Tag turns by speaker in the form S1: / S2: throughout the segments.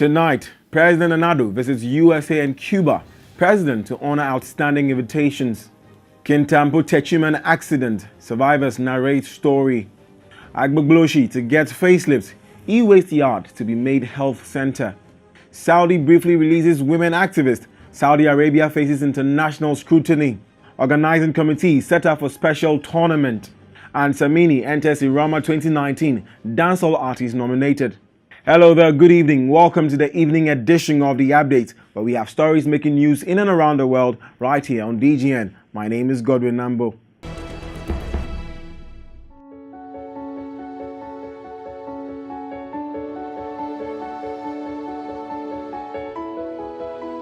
S1: Tonight, President ADDO visits USA and Cuba. President to honor outstanding invitations. Kintampo Techiman accident. Survivors narrate story. AGBOGBLOSHIE to get facelift. E-waste yard to be made health center. Saudi briefly releases women activist. Saudi Arabia faces international scrutiny. Organizing committee set up for special tournament. And Samini enters Irama 2019 dancehall artist nominated. Hello there, good evening. Welcome to the evening edition of The Update, where we have stories making news in and around the world right here on DGN. My name is Godwin Nambo.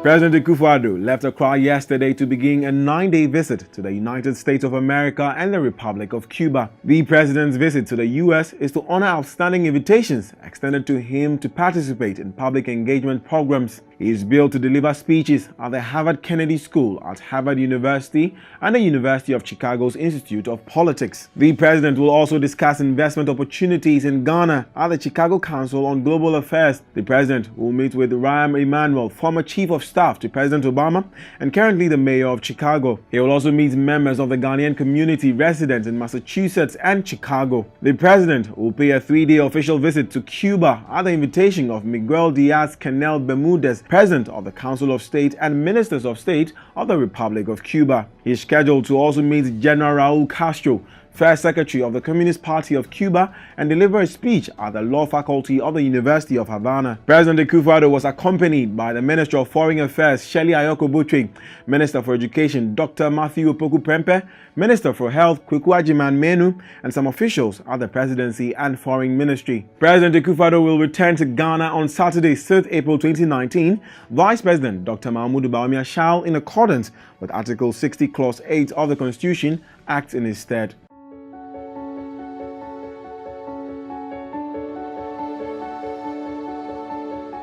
S1: President ADDO left Accra yesterday to begin a 9-day visit to the United States of America and the Republic of Cuba. The president's visit to the U.S. is to honor outstanding invitations extended to him to participate in public engagement programs. He is billed to deliver speeches at the Harvard Kennedy School at Harvard University and the University of Chicago's Institute of Politics. The president will also discuss investment opportunities in Ghana at the Chicago Council on Global Affairs. The president will meet with Rahm Emanuel, former chief of staff to President Obama and currently the mayor of Chicago. He will also meet members of the Ghanaian community residents in Massachusetts and Chicago. The president will pay a 3-day official visit to Cuba at the invitation of Miguel Diaz-Canel Bermudez, President of the Council of State and Ministers of State of the Republic of Cuba. He is scheduled to also meet General Raul Castro, First Secretary of the Communist Party of Cuba, and deliver a speech at the Law Faculty of the University of Havana. President ADDO was accompanied by the Minister of Foreign Affairs, Shirley Ayoko Botwe, Minister for Education, Dr. Matthew Opoku Prempeh, Minister for Health, Kweku Ajiman Menu, and some officials at the Presidency and Foreign Ministry. President ADDO will return to Ghana on Saturday, 3rd April 2019. Vice President Dr. Mahmoud Bawumia shall, in accordance with Article 60, Clause 8 of the Constitution, act in his stead.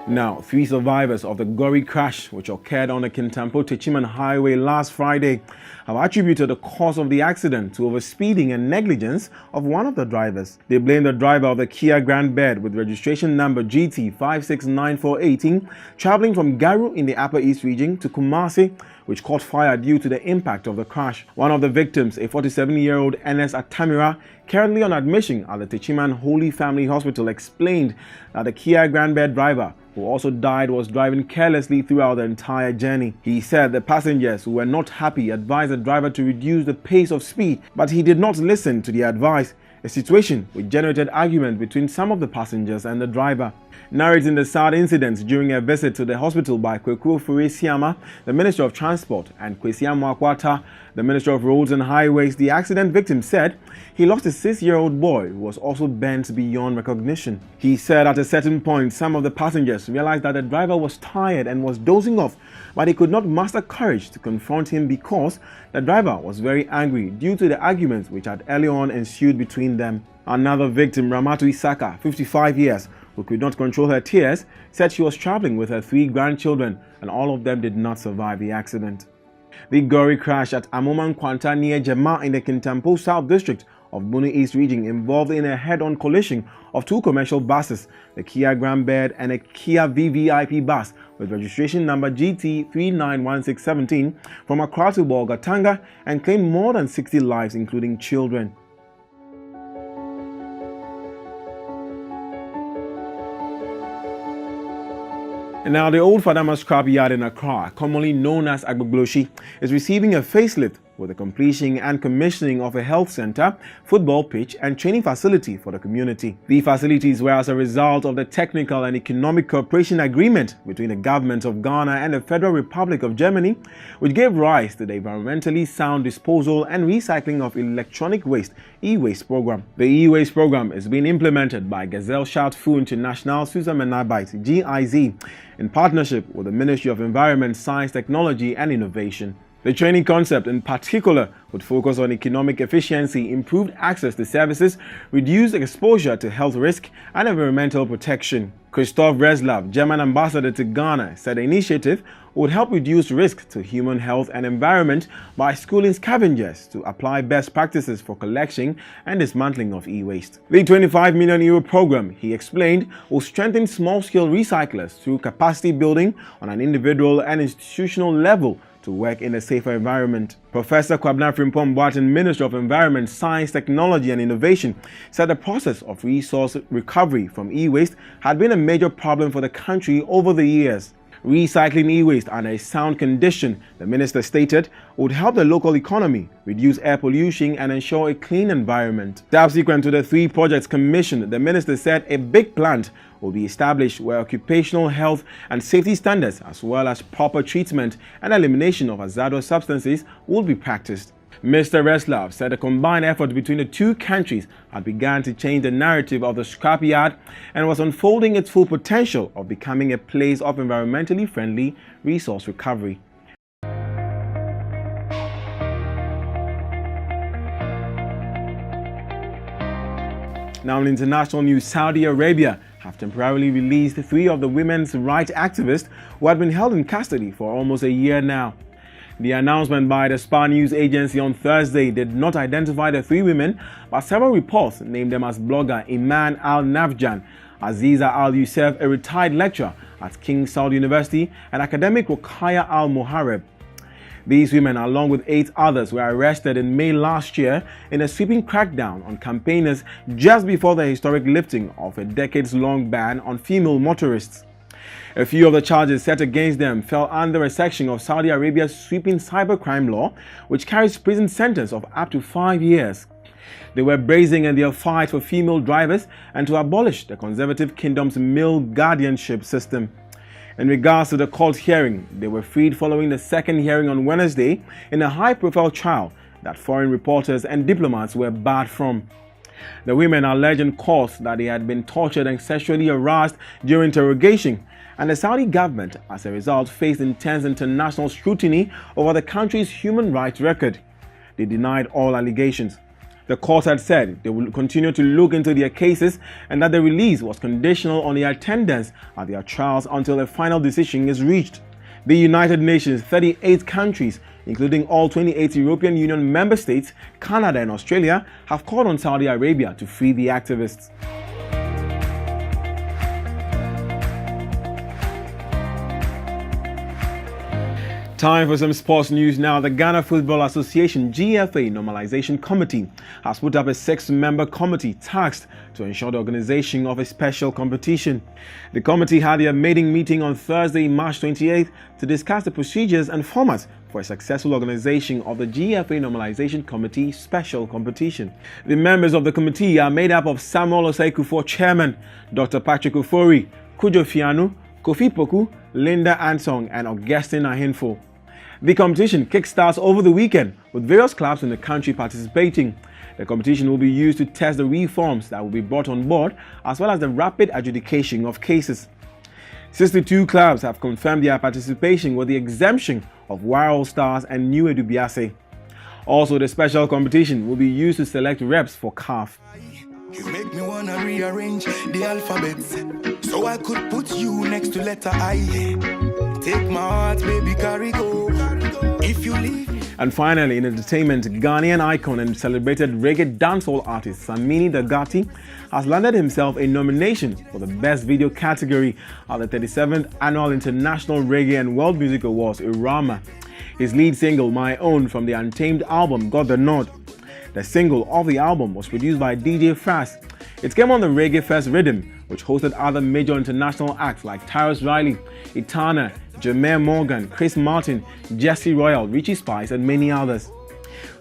S1: Now, 3 survivors of the Gory crash, which occurred on the Kintampo Techiman Highway last Friday, have attributed the cause of the accident to overspeeding and negligence of one of the drivers. They blame the driver of the Kia Grand Bed with registration number GT 569418 traveling from Garu in the Upper East region to Kumasi, which caught fire due to the impact of the crash. One of the victims, a 47-year-old Enes Atamira, currently on admission at the Techiman Holy Family Hospital, explained that the Kia Grand Bed driver, who also died, was driving carelessly throughout the entire journey. He said the passengers who were not happy advised the driver to reduce the pace of speed, but he did not listen to the advice, a situation which generated argument between some of the passengers and the driver. Narrating the sad incident during a visit to the hospital by Kweku Furesiama, the Minister of Transport, and Kwesiamu Akwata, the Minister of Roads and Highways, the accident victim said he lost a 6-year-old boy who was also bent beyond recognition. He said at a certain point, some of the passengers realized that the driver was tired and was dozing off, but he could not muster courage to confront him because the driver was very angry due to the arguments which had early on ensued between them. Another victim, Ramatu Isaka, 55 years, who could not control her tears, said she was traveling with her 3 grandchildren and all of them did not survive the accident. The Gory crash at Amoman Kwanta near Jema in the Kintampo South District of Bunu East region involved in a head-on collision of 2 commercial buses, the Kia Grand Bed and a Kia VVIP bus with registration number GT 391617 from Accra to Bolgatanga, and claimed more than 60 lives including children. And now the old Fadama scrap yard in Accra, commonly known as AGBOGBLOSHIE, is receiving a facelift with the completion and commissioning of a health center, football pitch, and training facility for the community. The facilities were as a result of the Technical and Economic Cooperation Agreement between the government of Ghana and the Federal Republic of Germany, which gave rise to the environmentally sound disposal and recycling of electronic waste e-waste program. The e-waste program is being implemented by Gazelle Shout Fu International GIZ in partnership with the Ministry of Environment, Science, Technology and Innovation. The training concept in particular would focus on economic efficiency, improved access to services, reduced exposure to health risk, and environmental protection. Christoph Reslav, German ambassador to Ghana, said the initiative would help reduce risk to human health and environment by schooling scavengers to apply best practices for collection and dismantling of e-waste. The €25 million program, he explained, will strengthen small-scale recyclers through capacity building on an individual and institutional level to work in a safer environment. Professor Kwabena Frimpong Boateng, Minister of Environment, Science, Technology and Innovation, said the process of resource recovery from e-waste had been a major problem for the country over the years. Recycling e-waste under a sound condition, the minister stated, would help the local economy, reduce air pollution and ensure a clean environment. Subsequent to the 3 projects commissioned, the minister said a big plant will be established where occupational health and safety standards as well as proper treatment and elimination of hazardous substances will be practiced. Mr. Reslav said a combined effort between the 2 countries had begun to change the narrative of the scrapyard and was unfolding its full potential of becoming a place of environmentally friendly resource recovery. Now in international news, Saudi Arabia have temporarily released 3 of the women's rights activists who had been held in custody for almost a year now. The announcement by the SPA news agency on Thursday did not identify the 3 women, but several reports named them as blogger Iman Al-Nafjan, Aziza Al-Youssef, a retired lecturer at King Saud University, and academic Rukaya Al-Muharreb. These women, along with 8 others, were arrested in May last year in a sweeping crackdown on campaigners just before the historic lifting of a decades-long ban on female motorists. A few of the charges set against them fell under a section of Saudi Arabia's sweeping cybercrime law, which carries prison sentence of up to 5 years. They were brazen in their fight for female drivers and to abolish the conservative kingdom's male guardianship system. In regards to the court hearing, they were freed following the second hearing on Wednesday in a high-profile trial that foreign reporters and diplomats were barred from. The women alleged in court that they had been tortured and sexually harassed during interrogation, and the Saudi government, as a result, faced intense international scrutiny over the country's human rights record. They denied all allegations. The court had said they would continue to look into their cases and that the release was conditional on their attendance at their trials until a final decision is reached. The United Nations, 38 countries, including all 28 European Union member states, Canada and Australia, have called on Saudi Arabia to free the activists. Time for some sports news now. The Ghana Football Association GFA Normalization Committee has put up a 6-member committee tasked to ensure the organization of a special competition. The committee had their maiden meeting on Thursday, March 28th, to discuss the procedures and format for a successful organization of the GFA Normalization Committee Special Competition. The members of the committee are made up of Samuel Osei-Kuffour, Chairman, Dr. Patrick Ofori, Kujo Fianu, Kofi Poku, Linda Ansong, and Augustine Ahinfo. The competition kickstarts over the weekend with various clubs in the country participating. The competition will be used to test the reforms that will be brought on board as well as the rapid adjudication of cases. 62 clubs have confirmed their participation with the exemption of Wild Stars and New Edubiase. Also, the special competition will be used to select reps for CAF.
S2: You make me wanna rearrange the alphabets so I could put you next to letter I. Take my heart, baby, carry go. If you leave me.
S1: And finally, in entertainment, Ghanaian icon and celebrated reggae dancehall artist Samini Dagati has landed himself a nomination for the Best Video category at the 37th Annual International Reggae and World Music Awards, IRAMA. His lead single, My Own, from the Untamed album, got the nod. The single of the album was produced by DJ Fast. It came on the Reggae Fest Rhythm, which hosted other major international acts like Tyrus Riley, Itana, Jermaine Morgan, Chris Martin, Jesse Royal, Richie Spice, and many others.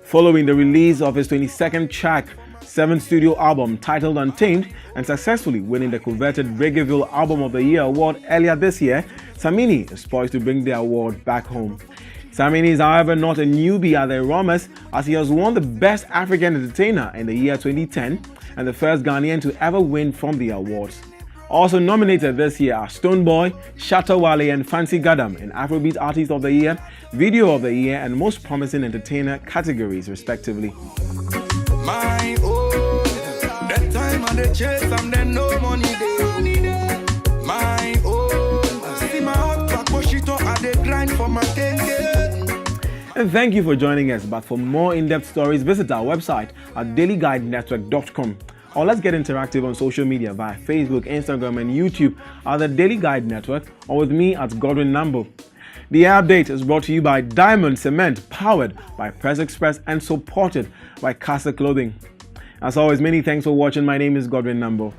S1: Following the release of his 22nd track, 7th studio album titled Untamed, and successfully winning the coveted Reggaeville Album of the Year award earlier this year, Samini is poised to bring the award back home. Samini is, however, not a newbie at the IRAMAs, as he has won the Best African Entertainer in the year 2010 and the first Ghanaian to ever win from the awards. Also nominated this year are Stoneboy, Shatta Wale and Fancy Gadam in Afrobeat Artist of the Year, Video of the Year and Most Promising Entertainer categories respectively.
S2: My own, that time on the chase, I'm then no money there. My own, I see my hot back, push it on, I dey grind for my tenge.
S1: And thank you for joining us. But for more in-depth stories, visit our website at dailyguidenetwork.com. Or let's get interactive on social media via Facebook, Instagram and YouTube at the Daily Guide Network or with me at Godwin Nambo. The update is brought to you by Diamond Cement, powered by Press Express and supported by Casa Clothing. As always, many thanks for watching. My name is Godwin Nambo.